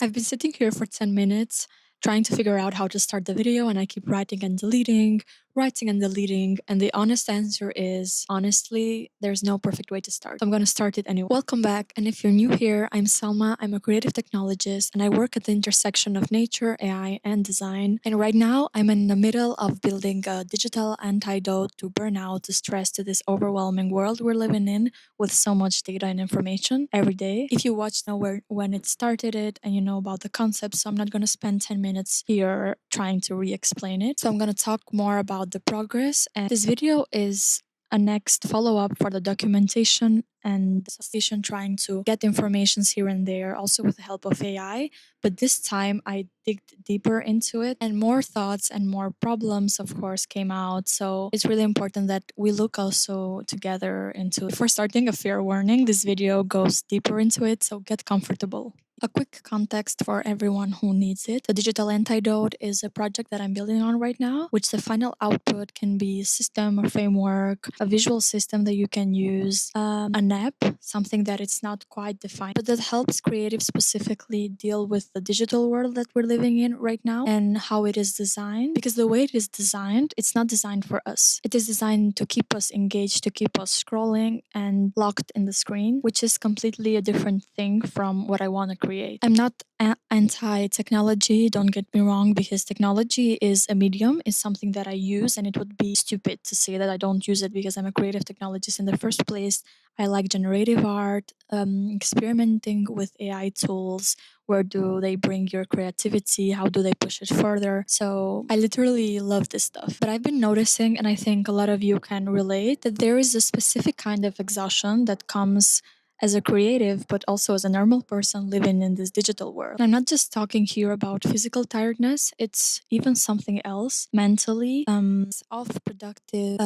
I've been sitting here for 10 minutes trying to figure out how to start the video, and I keep writing and deleting. And the honest answer is honestly, there's no perfect way to start. So I'm going to start it anyway. Welcome back. And if you're new here, I'm Selma. I'm a creative technologist and I work at the intersection of nature, AI, and design. And right now, I'm in the middle of building a digital antidote to burnout, to stress, to this overwhelming world we're living in with so much data and information every day. If you watched know when it started it and you know about the concept, so I'm not going to spend 10 minutes here trying to re-explain it. So I'm going to talk more about the progress. And this video is a next follow-up for the documentation and station trying to get informations here and there, also with the help of AI. But this time I digged deeper into it and more thoughts and more problems, of course, came out. So it's really important that we look also together into. Before starting, a fair warning, this video goes deeper into it, so get comfortable. A quick context for everyone who needs it. The Digital Antidote is a project that I'm building on right now, which the final output can be a system, a framework, a visual system that you can use, an app, something that it's not quite defined, but that helps creatives specifically deal with the digital world that we're living in right now and how it is designed. Because the way it is designed, it's not designed for us. It is designed to keep us engaged, to keep us scrolling and locked in the screen, which is completely a different thing from what I want to create. I'm not anti technology, don't get me wrong, because technology is a medium, is something that I use, and it would be stupid to say that I don't use it because I'm a creative technologist in the first place. I like generative art, experimenting with AI tools. Where do they bring your creativity? How do they push it further? So I literally love this stuff. But I've been noticing, and I think a lot of you can relate, that there is a specific kind of exhaustion that comes as a creative, but also as a normal person living in this digital world. And I'm not just talking here about physical tiredness, it's even something else mentally, off productive,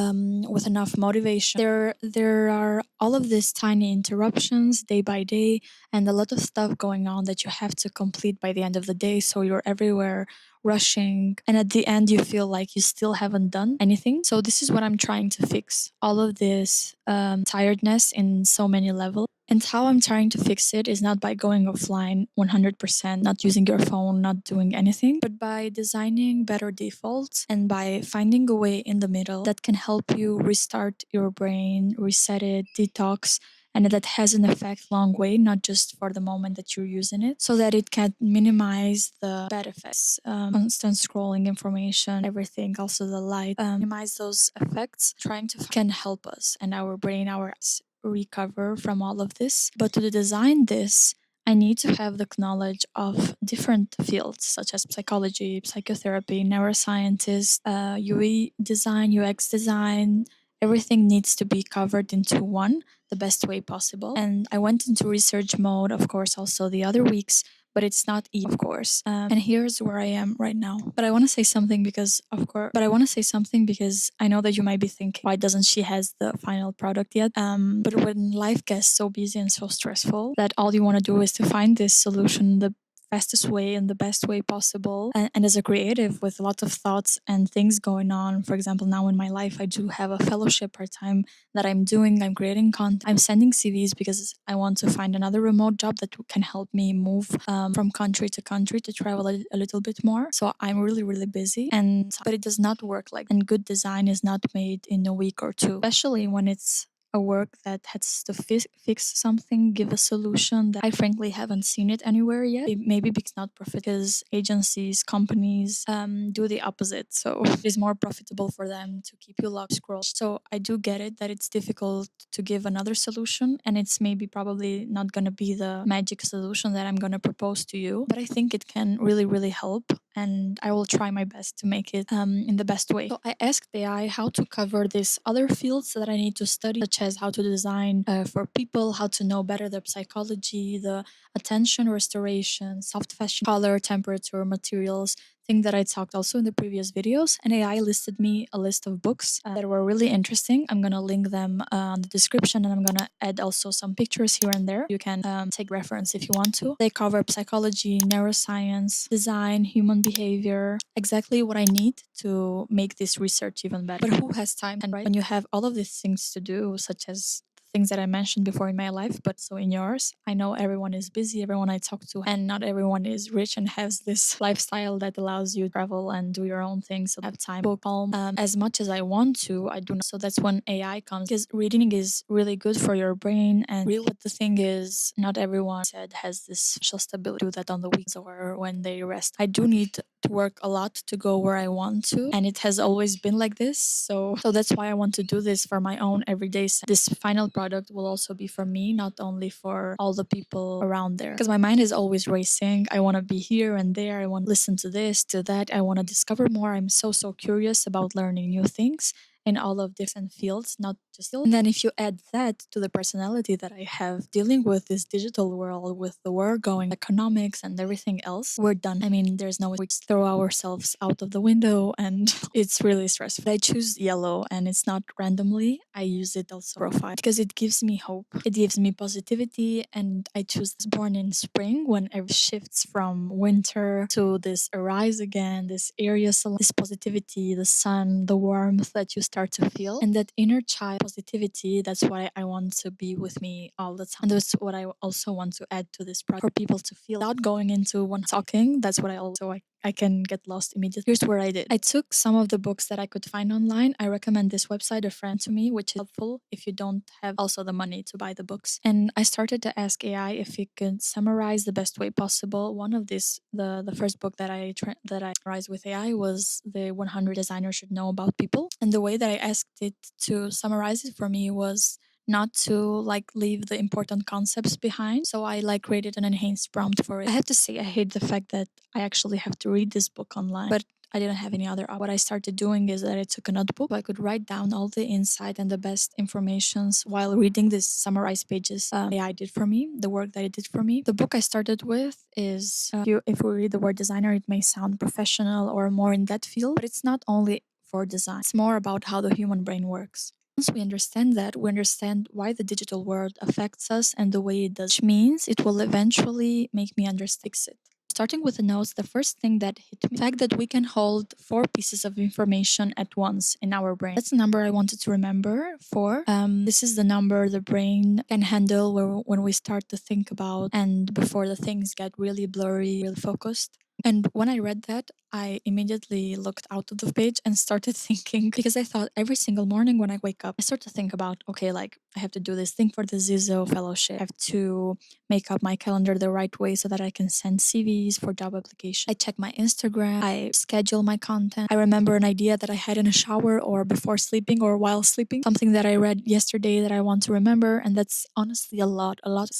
with enough motivation. There are all of these tiny interruptions day by day and a lot of stuff going on that you have to complete by the end of the day. So you're everywhere rushing, and at the end you feel like you still haven't done anything. So this is what I'm trying to fix, all of this tiredness in so many levels. And how I'm trying to fix it is not by going offline 100%, not using your phone, not doing anything, but by designing better defaults and by finding a way in the middle that can help you restart your brain, reset it, detox, and that has an effect long way, not just for the moment that you're using it, so that it can minimize the bad effects, constant scrolling information, everything, also the light, minimize those effects. Trying to can help us and our brain, our eyes recover from all of this. But to design this, I need to have the knowledge of different fields such as psychology, psychotherapy, neuroscientists, UI design, UX design. Everything needs to be covered into one the best way possible. And I went into research mode, of course, also the other weeks, but it's not easy, of course. And here's where I am right now. But I want to say something because, of course, I know that you might be thinking, why doesn't she has the final product yet? But when life gets so busy and so stressful that all you want to do is to find this solution, the fastest way and the best way possible. And as a creative with lots of thoughts and things going on, for example, now in my life, I do have a fellowship part time that I'm doing. I'm creating content. I'm sending CVs because I want to find another remote job that can help me move from country to country to travel a little bit more. So I'm really, really busy. But it does not work like, and good design is not made in a week or two, especially when it's a work that has to fix something, give a solution that I frankly haven't seen it anywhere yet. Maybe because not profit, because agencies, companies do the opposite. So it is more profitable for them to keep you locked scroll. So I do get it that it's difficult to give another solution, and it's maybe probably not going to be the magic solution that I'm going to propose to you, but I think it can really, really help, and I will try my best to make it in the best way. So I asked AI how to cover these other fields that I need to study, such as how to design for people, how to know better the psychology, the attention restoration, soft fashion, color, temperature, materials, thing that I talked also in the previous videos. And AI listed me a list of books that were really interesting. I'm gonna link them on the description, and I'm gonna add also some pictures here and there. You can take reference if you want to. They cover psychology, neuroscience, design, human behavior, exactly what I need to make this research even better. But who has time? And right when you have all of these things to do, such as things that I mentioned before in my life, but so in yours. I know everyone is busy, everyone I talk to, and not everyone is rich and has this lifestyle that allows you to travel and do your own things. So I have time to book home as much as I want to. I do not. So that's when AI comes, because reading is really good for your brain. And really, what the thing is, not everyone said has this special stability to do that on the weekends or when they rest. I do need to work a lot to go where I want to, and it has always been like this. So that's why I want to do this for my own everyday sense. This final product will also be for me, not only for all the people around there, because my mind is always racing. I want to be here and there. I want to listen to this, to that. I want to discover more. I'm so curious about learning new things in all of different fields, not just. And then if you add that to the personality that I have dealing with this digital world, with the war going, economics and everything else, we're done. I mean, there's no way we just throw ourselves out of the window, and it's really stressful. I choose yellow, and it's not randomly. I use it also profile because it gives me hope. It gives me positivity, and I choose this born in spring when everything shifts from winter to this arise again, this area, this positivity, the sun, the warmth that you start to feel, and that inner child positivity. That's why I want to be with me all the time, and that's what I also want to add to this project, for people to feel without going into one talking. That's what I can get lost immediately. Here's where I did. I took some of the books that I could find online. I recommend this website, a friend to me, which is helpful if you don't have also the money to buy the books. And I started to ask AI if it could summarize the best way possible. One of these, the first book that I summarized with AI was the 100 Designers Should Know About People. And the way that I asked it to summarize it for me was not to like leave the important concepts behind. So I like created an enhanced prompt for it. I have to say I hate the fact that I actually have to read this book online, but I didn't have any other. What I started doing is that I took a notebook. I could write down all the insight and the best informations while reading these summarized pages AI did for me, the work that it did for me. The book I started with is, if we read the word designer, it may sound professional or more in that field, but it's not only for design. It's more about how the human brain works. Once we understand that, we understand why the digital world affects us and the way it does, which means it will eventually make me understand it. Starting with the notes, the first thing that hit me, the fact that we can hold 4 pieces of information at once in our brain. That's the number I wanted to remember. 4. This is the number the brain can handle when we start to think about, and before the things get really blurry, really focused. And when I read that, I immediately looked out of the page and started thinking, because I thought every single morning when I wake up, I start to think about, okay, like I have to do this thing for the ZISO fellowship. I have to make up my calendar the right way so that I can send CVs for job application. I check my Instagram. I schedule my content. I remember an idea that I had in a shower or before sleeping or while sleeping, something that I read yesterday that I want to remember. And that's honestly a lot.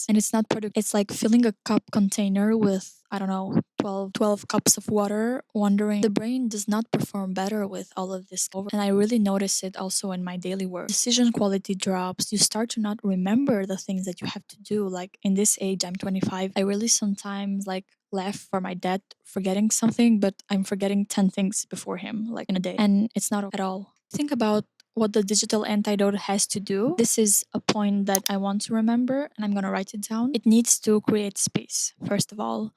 And it's not productive. It's like filling a cup container with, I don't know, 12 cups of water, wondering. The brain does not perform better with all of this over. And I really notice it also in my daily work. Decision quality drops. You start to not remember the things that you have to do. Like in this age, I'm 25. I really sometimes like laugh for my dad forgetting something, but I'm forgetting 10 things before him, like in a day. And it's not at all. Think about what the digital antidote has to do. This is a point that I want to remember, and I'm going to write it down. It needs to create space, first of all.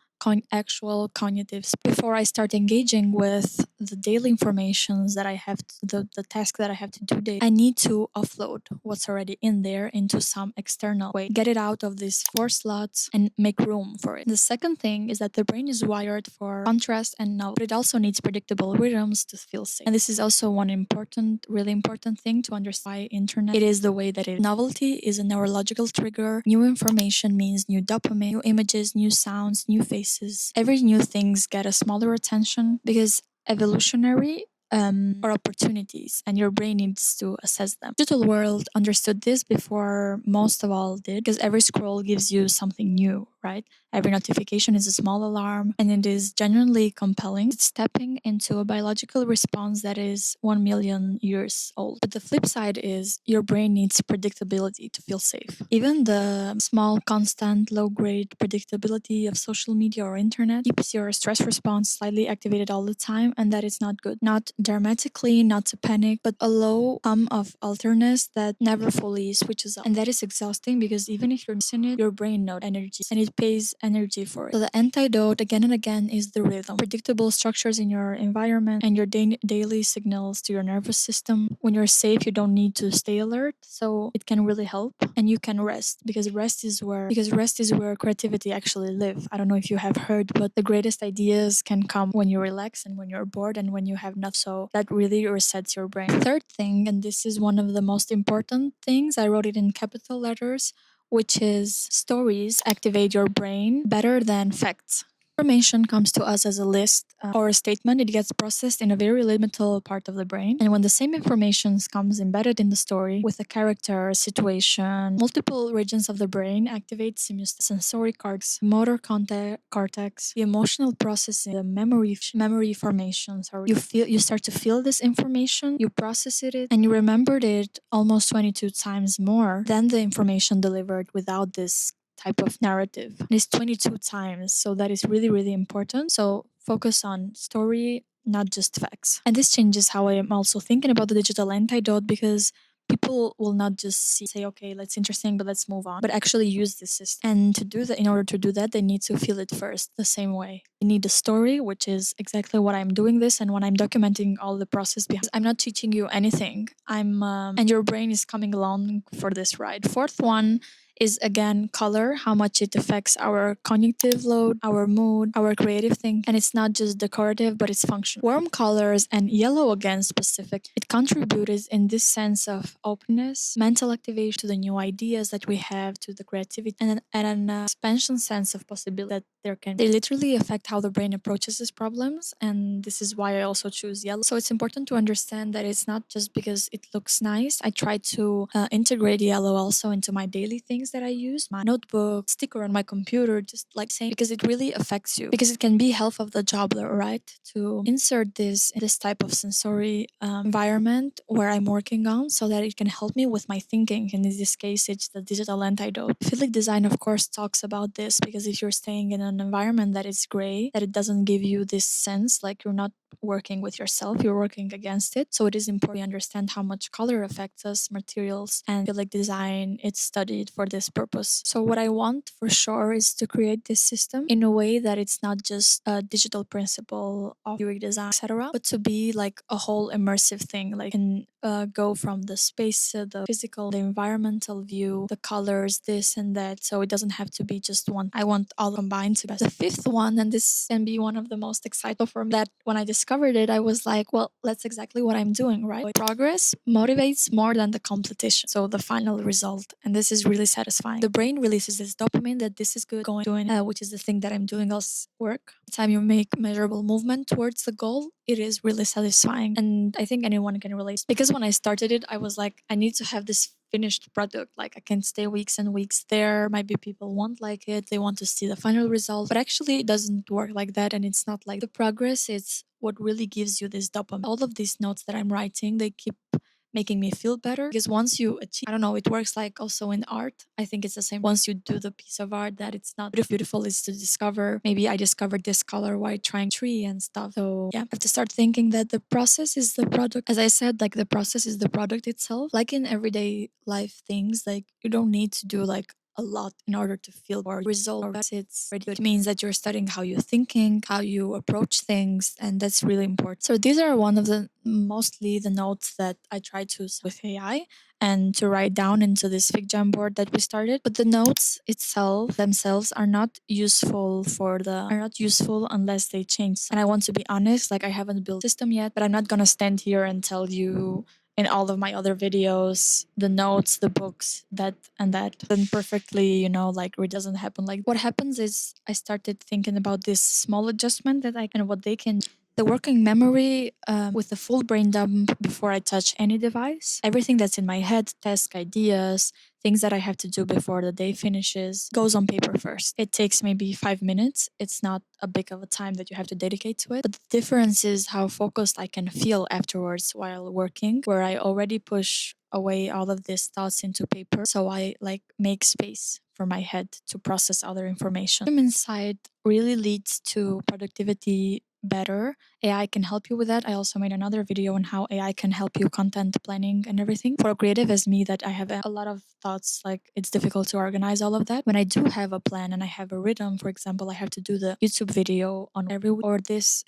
Actual cognitive before I start engaging with the daily informations that I have the task that I have to do daily. I need to offload what's already in there into some external way, get it out of these 4 slots and make room for it. The second thing is that the brain is wired for contrast and novelty, but it also needs predictable rhythms to feel safe. And this is also one really important thing to understand why internet it is the way that it is. Novelty is a neurological trigger. New information means new dopamine, new images, new sounds, new faces. Every new things get a smaller attention because evolutionary or opportunities, and your brain needs to assess them. Digital world understood this before most of all did, because every scroll gives you something new, right? Every notification is a small alarm, and it is genuinely compelling. It's stepping into a biological response that is 1 million years old. But the flip side is your brain needs predictability to feel safe. Even the small, constant, low-grade predictability of social media or internet keeps your stress response slightly activated all the time, and that is not good. Not dramatically, not to panic, but a low of alertness that never fully switches off. And that is exhausting because even if you're missing it, your brain knows energy, and it pays energy for it. So the antidote again and again is the rhythm. Predictable structures in your environment and your daily signals to your nervous system. When you're safe, you don't need to stay alert. So it can really help, and you can rest because rest is where creativity actually live. I don't know if you have heard, but the greatest ideas can come when you relax and when you're bored and when you have nothing. So that really resets your brain. Third thing, and this is one of the most important things, I wrote it in capital letters, which is stories activate your brain better than facts. Information comes to us as a list or a statement. It gets processed in a very limited part of the brain. And when the same information comes embedded in the story with a character, a situation, multiple regions of the brain activate sensory cortex, motor cortex, the emotional processing, the memory formation. Sorry, you start to feel this information, you process it, and you remembered it almost 22 times more than the information delivered without this type of narrative. And it's 22 times. So that is really, really important. So focus on story, not just facts. And this changes how I am also thinking about the digital antidote because people will not just say, okay, that's interesting, but let's move on, but actually use this system. And to do that, in order to do that, they need to feel it first the same way. You need a story, which is exactly what I'm doing this. And when I'm documenting all the process behind, I'm not teaching you anything. And your brain is coming along for this ride. Fourth one is again color, how much it affects our cognitive load, our mood, our creative thinking. And it's not just decorative, but it's functional. Warm colors and yellow again specific. It contributes in this sense of openness, mental activation to the new ideas that we have, to the creativity, and an expansion sense of possibility that there can be. They literally affect how the brain approaches these problems. And this is why I also choose yellow. So it's important to understand that it's not just because it looks nice. I try to integrate yellow also into my daily things that I use, my notebook, sticker on my computer, just like saying, because it really affects you, because it can be half of the job, right? To insert this type of sensory environment where I'm working on so that it can help me with my thinking. And in this case, it's the digital antidote. Philic design, of course, talks about this because if you're staying in an environment that is gray, that it doesn't give you this sense like you're not working with yourself, you're working against it. So it is important to understand how much color affects us, materials, and Philic design, it's studied for this purpose. So what I want for sure is to create this system in a way that it's not just a digital principle of UX design, etc., but to be like a whole immersive thing, like can go from the space, the physical, the environmental view, the colors, this and that. So it doesn't have to be just one. I want all combined to best. The fifth one, and this can be one of the most exciting for me, that when I discovered it, I was like, well, that's exactly what I'm doing, right? Progress motivates more than the competition. So the final result, and this is really satisfying. The brain releases this dopamine that this is good going, doing, which is the thing that I'm doing else work. The time you make measurable movement towards the goal, it is really satisfying. And I think anyone can relate. Because when I started it, I was like, I need to have this finished product. Like I can stay weeks and weeks there. Maybe people won't like it. They want to see the final result. But actually it doesn't work like that. And it's not like the progress, it's what really gives you this dopamine. All of these notes that I'm writing, they keep making me feel better because once you achieve, I don't know, it works like also in art. I think it's the same. Once you do the piece of art that it's not beautiful, is to discover, maybe I discovered this color while trying tree and stuff. So yeah, I have to start thinking that the process is the product. As I said, like the process is the product itself. Like in everyday life things, like you don't need to do like a lot in order to feel or results. It's ready. It means that you're studying how you're thinking, how you approach things, and that's really important. So these are one of the mostly the notes that I try to use with AI and to write down into this FigJam board that we started. But the notes themselves are not useful unless they change. And I want to be honest, like I haven't built a system yet, but I'm not gonna stand here and tell you in all of my other videos, the notes, the books, that and that. Then perfectly, like it doesn't happen. Like what happens is I started thinking about this small adjustment that I can, what they can, the working memory with the full brain dump before I touch any device. Everything that's in my head, task ideas, things that I have to do before the day finishes, goes on paper first. It takes maybe 5 minutes. It's not a big of a time that you have to dedicate to it. But the difference is how focused I can feel afterwards while working, where I already push away all of these thoughts into paper. So I like make space for my head to process other information. Human side really leads to productivity better, AI can help you with that. I also made another video on how AI can help you content planning and everything. For a creative as me, that I have a lot of thoughts, like it's difficult to organize all of that. When I do have a plan and I have a rhythm, for example, I have to do the YouTube video on every week or this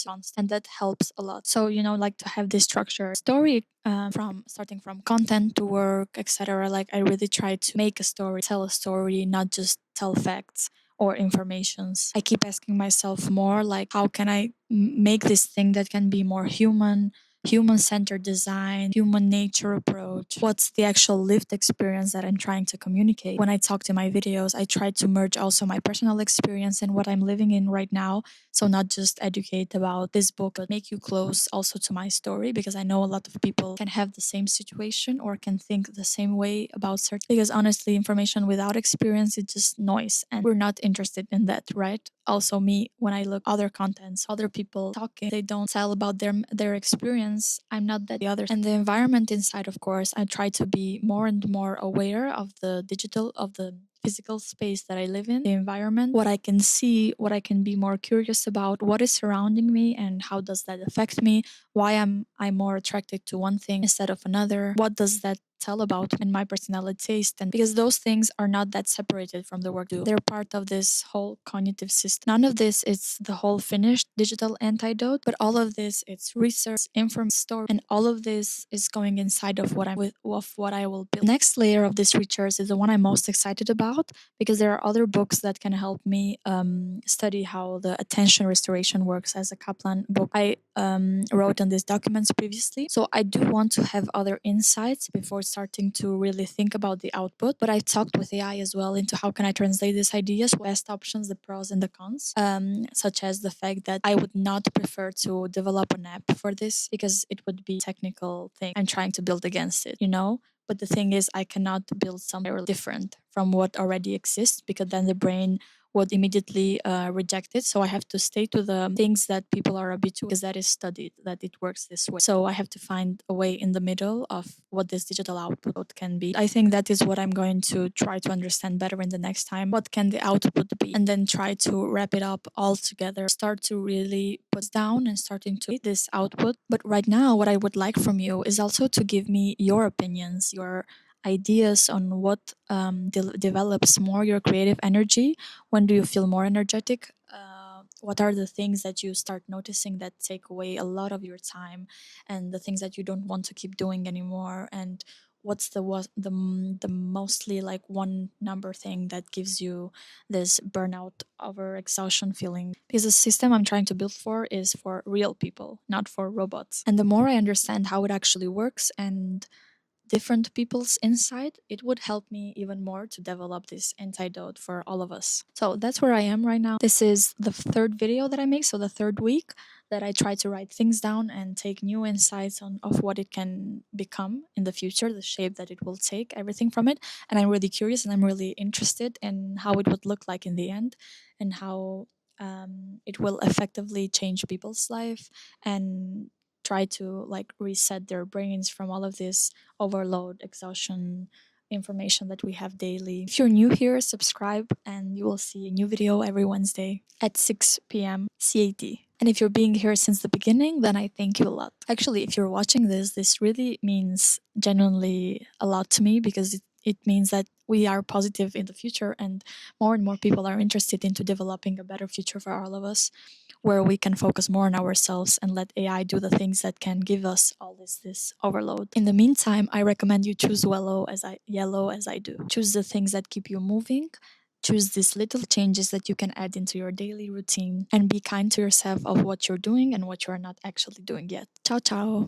month, and that helps a lot. So like to have this structure, story from starting from content to work, etc. Like I really try to make a story, tell a story, not just tell facts or informations. I keep asking myself more like, how can I make this thing that can be more human-centered design, human nature approach? What's the actual lived experience that I'm trying to communicate? When I talk to my videos, I try to merge also my personal experience and what I'm living in right now. So not just educate about this book, but make you close also to my story, because I know a lot of people can have the same situation or can think the same way about certain, because honestly, information without experience is just noise, and we're not interested in that, right? Also me, when I look other contents, other people talking, they don't tell about their experience. I'm not that the others. And the environment inside, of course, I try to be more and more aware of the physical space that I live in, the environment, what I can see, what I can be more curious about, what is surrounding me, and how does that affect me? Why am I more attracted to one thing instead of another? What does that tell about in my personality taste? And because those things are not that separated from the work I do, they're part of this whole cognitive system. None of this is the whole finished digital antidote, but all of this, it's research, information, story, and all of this is going inside of what I will build. The next layer of this research is the one I'm most excited about, because there are other books that can help me study how the attention restoration works, as a Kaplan book I wrote on these documents previously. So I do want to have other insights before starting to really think about the output. But I talked with AI as well into how can I translate these ideas, best options, the pros and the cons, such as the fact that I would not prefer to develop an app for this, because it would be a technical thing I'm trying to build against it. But the thing is, I cannot build something different from what already exists, because then the brain would immediately reject it. So I have to stay to the things that people are habitual, because that is studied, that it works this way. So I have to find a way in the middle of what this digital output can be. I think that is what I'm going to try to understand better in the next time. What can the output be? And then try to wrap it up all together. Start to really put down and starting to this output. But right now, what I would like from you is also to give me your opinions, your ideas on what develops more your creative energy. When do you feel more energetic? What are the things that you start noticing that take away a lot of your time, and the things that you don't want to keep doing anymore? And what's the mostly like one number thing that gives you this burnout over exhaustion feeling? Because the system I'm trying to build for is for real people, not for robots. And the more I understand how it actually works and different people's insight, it would help me even more to develop this antidote for all of us. So that's where I am right now. This is the third video that I make, so the third week that I try to write things down and take new insights of what it can become in the future, the shape that it will take, everything from it. And I'm really curious and I'm really interested in how it would look like in the end, and how it will effectively change people's life and try to like reset their brains from all of this overload, exhaustion, information that we have daily. If you're new here, subscribe and you will see a new video every Wednesday at 6 p.m. CAT. And if you're being here since the beginning, then I thank you a lot. Actually, if you're watching this really means genuinely a lot to me, because it means that we are positive in the future, and more people are interested into developing a better future for all of us, where we can focus more on ourselves and let AI do the things that can give us all this overload. In the meantime, I recommend you choose yellow as I do. Choose the things that keep you moving. Choose these little changes that you can add into your daily routine, and be kind to yourself of what you're doing and what you're not actually doing yet. Ciao ciao.